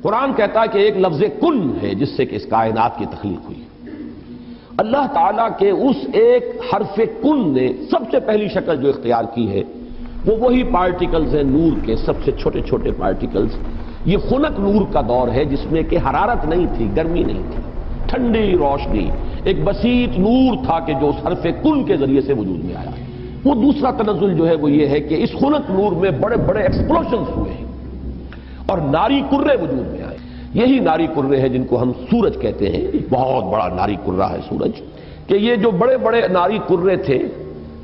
قرآن کہتا ہے کہ ایک لفظ کن ہے جس سے کہ اس کائنات کی تخلیق ہوئی. اللہ تعالیٰ کے اس ایک حرف کن نے سب سے پہلی شکل جو اختیار کی ہے وہ وہی پارٹیکلز ہیں نور کے، سب سے چھوٹے چھوٹے پارٹیکلز. یہ خنک نور کا دور ہے جس میں کہ حرارت نہیں تھی، گرمی نہیں تھی، ٹھنڈی روشنی، ایک بسیط نور تھا کہ جو اس حرف کن کے ذریعے سے وجود میں آیا. وہ دوسرا تنزل جو ہے وہ یہ ہے کہ اس خنک نور میں بڑے بڑے ایکسپلوژنز ہوئے ہیں اور ناری کرے وجود میں آئے. یہی ناری کرے ہیں جن کو ہم سورج کہتے ہیں. ایک بہت بڑا ناری کرہ ہے سورج. کہ یہ جو بڑے بڑے ناری کرے تھے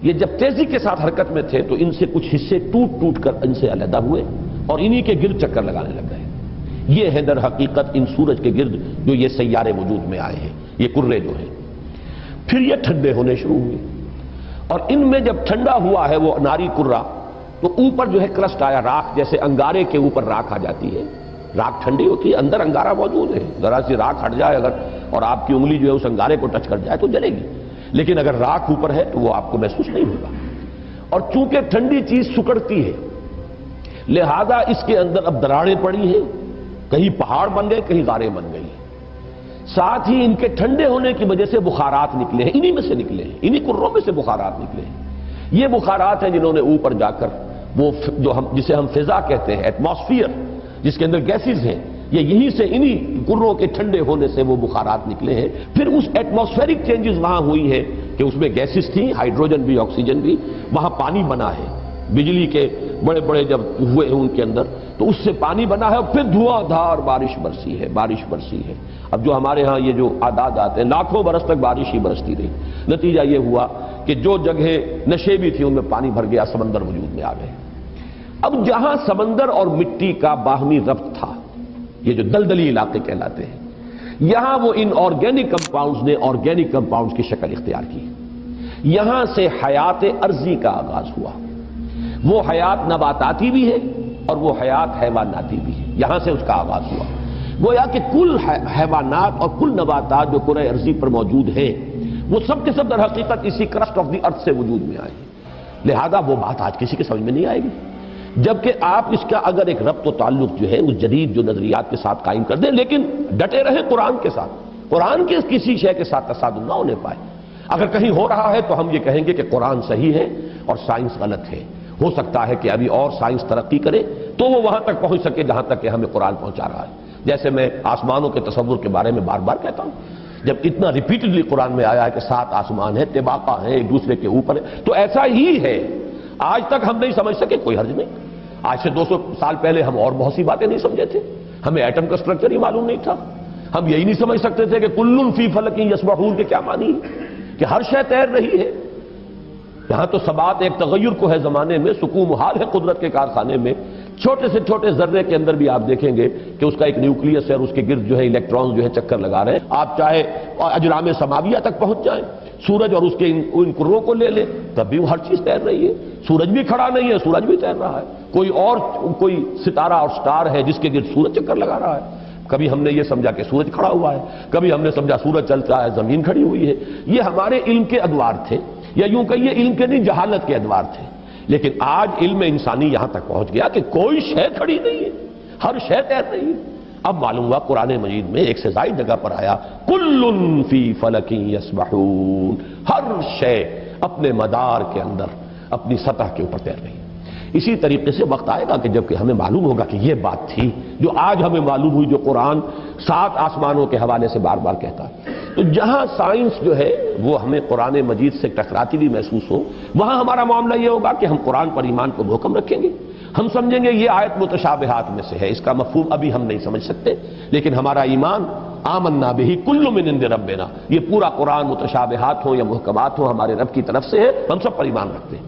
یہ جب تیزی کے ساتھ حرکت میں تھے تو ان سے کچھ حصے ٹوٹ ٹوٹ کر ان سے علیحدہ ہوئے اور انہی کے گرد چکر لگانے لگ گئے. یہ ہے در حقیقت ان سورج کے گرد جو یہ سیارے وجود میں آئے ہیں، یہ کرے جو ہیں. پھر یہ ٹھنڈے ہونے شروع ہوئے اور ان میں جب ٹھنڈا ہوا ہے وہ ناری کرہ تو اوپر جو ہے کرسٹ آیا، راکھ، جیسے انگارے کے اوپر راکھ آ جاتی ہے. راکھ ٹھنڈی ہوتی ہے، اندر انگارہ موجود ہے. ذرا سی راکھ ہٹ جائے اگر اور آپ کی انگلی جو ہے اس انگارے کو ٹچ کر جائے تو جلے گی، لیکن اگر راکھ اوپر ہے تو وہ آپ کو محسوس نہیں ہوگا. اور چونکہ ٹھنڈی چیز سکڑتی ہے لہذا اس کے اندر اب دراڑیں پڑی ہیں، کہیں پہاڑ بن گئے، کہیں غاریں بن گئی. ساتھ ہی ان کے ٹھنڈے ہونے کی وجہ سے بخارات نکلے ہیں، انہی میں سے نکلے ہیں، انہی کروں میں سے بخارات نکلے ہیں. یہ بخارات ہیں جنہوں نے اوپر جا کر وہ جو جسے ہم فضا کہتے ہیں، ایٹماسفیئر، جس کے اندر گیسز ہیں، یہ یہیں سے انہی کروں کے ٹھنڈے ہونے سے وہ بخارات نکلے ہیں. پھر اس ایٹماسفیرک چینجز وہاں ہوئی ہیں کہ اس میں گیسز تھیں، ہائیڈروجن بھی، آکسیجن بھی، وہاں پانی بنا ہے. بجلی کے بڑے بڑے جب ہوئے ہیں ان کے اندر تو اس سے پانی بنا ہے اور پھر دھواں دھار بارش برسی ہے، بارش برسی ہے. اب جو ہمارے ہاں یہ جو اعداد آتے ہیں لاکھوں برس تک بارش ہی برستی رہی. نتیجہ یہ ہوا کہ جو جگہ نشیبی تھی ان میں پانی بھر گیا، سمندر وجود میں آ گئے. اب جہاں سمندر اور مٹی کا باہمی ربط تھا، یہ جو دلدلی علاقے کہلاتے ہیں، یہاں وہ ان آرگینک کمپاؤنڈز نے آرگینک کمپاؤنڈز کی شکل اختیار کی. یہاں سے حیات ارضی کا آغاز ہوا. وہ حیات نباتاتی بھی ہے اور وہ حیات حیواناتی بھی ہے. یہاں سے اس کا آغاز ہوا. گویا کہ کل حیوانات اور کل نباتات جو کرۂ ارضی پر موجود ہیں وہ سب کے سب در حقیقت اسی کرسٹ آف دی ارتھ سے وجود میں آئے. لہذا وہ بات آج کسی کے سمجھ میں نہیں آئے گی، جبکہ آپ اس کا اگر ایک ربط و تعلق جو ہے اس جدید جو نظریات کے ساتھ قائم کر دیں، لیکن ڈٹے رہیں قرآن کے ساتھ، قرآن کے کسی شے کے ساتھ تصادم نہ ہونے پائے. اگر کہیں ہو رہا ہے تو ہم یہ کہیں گے کہ قرآن صحیح ہے اور سائنس غلط ہے. ہو سکتا ہے کہ ابھی اور سائنس ترقی کرے تو وہ وہاں تک پہنچ سکے جہاں تک کہ ہمیں قرآن پہنچا رہا ہے. جیسے میں آسمانوں کے تصور کے بارے میں بار بار کہتا ہوں، جب اتنا ریپیٹڈلی قرآن میں آیا ہے کہ 7 آسمان ہیں، طباقہ ہیں، ایک دوسرے کے اوپر ہے، تو ایسا ہی ہے. آج تک ہم نہیں سمجھ سکے، کوئی حرج نہیں. آج سے 200 سال پہلے ہم اور بہت سی باتیں نہیں سمجھے تھے. ہمیں ایٹم کا سٹرکچر ہی معلوم نہیں تھا. ہم یہی نہیں سمجھ سکتے تھے کہ کل فی فلک یسبحون کے کیا معنی ہے، کہ ہر شے تیر رہی ہے. یہاں تو ثبات ایک تغیر کو ہے زمانے میں، سکون حال ہے قدرت کے کارخانے میں. چھوٹے سے چھوٹے ذرے کے اندر بھی آپ دیکھیں گے کہ اس کا ایک نیوکلیس ہے اور اس کے گرد جو ہے الیکٹرانز جو ہے چکر لگا رہے ہیں. آپ چاہے اجرام سماویہ تک پہنچ جائیں، سورج اور اس کے ان کروں کو لے لیں، تب بھی وہ ہر چیز تیر رہی ہے. سورج بھی کھڑا نہیں ہے، سورج بھی تیر رہا ہے. کوئی ستارہ اور سٹار ہے جس کے گرد سورج چکر لگا رہا ہے. کبھی ہم نے یہ سمجھا کہ سورج کھڑا ہوا ہے، کبھی ہم نے سمجھا سورج چلتا ہے، زمین کھڑی ہوئی ہے. یہ ہمارے علم کے ادوار تھے، یا یوں کہیے علم کے نہیں جہالت کے ادوار تھے. لیکن آج علم انسانی یہاں تک پہنچ گیا کہ کوئی شے کھڑی نہیں ہے، ہر شے تیر رہی ہے. اب معلوم ہوا قرآن مجید میں ایک سے زائد جگہ پر آیا کل فی فلک یسبحون، ہر شے اپنے مدار کے اندر اپنی سطح کے اوپر تیر رہی ہے. اسی طریقے سے وقت آئے گا کہ جب کہ ہمیں معلوم ہوگا کہ یہ بات تھی جو آج ہمیں معلوم ہوئی، جو قرآن 7 آسمانوں کے حوالے سے بار بار کہتا ہے. تو جہاں سائنس جو ہے وہ ہمیں قرآن مجید سے ٹکراتی بھی محسوس ہو، وہاں ہمارا معاملہ یہ ہوگا کہ ہم قرآن پر ایمان کو محکم رکھیں گے. ہم سمجھیں گے یہ آیت متشابہات میں سے ہے، اس کا مفہوم ابھی ہم نہیں سمجھ سکتے، لیکن ہمارا ایمان آمنا بہ کل من عند ربنا، یہ پورا قرآن متشابہات ہوں یا محکمات ہوں ہمارے رب کی طرف سے ہے، ہم سب پر ایمان رکھتے ہیں.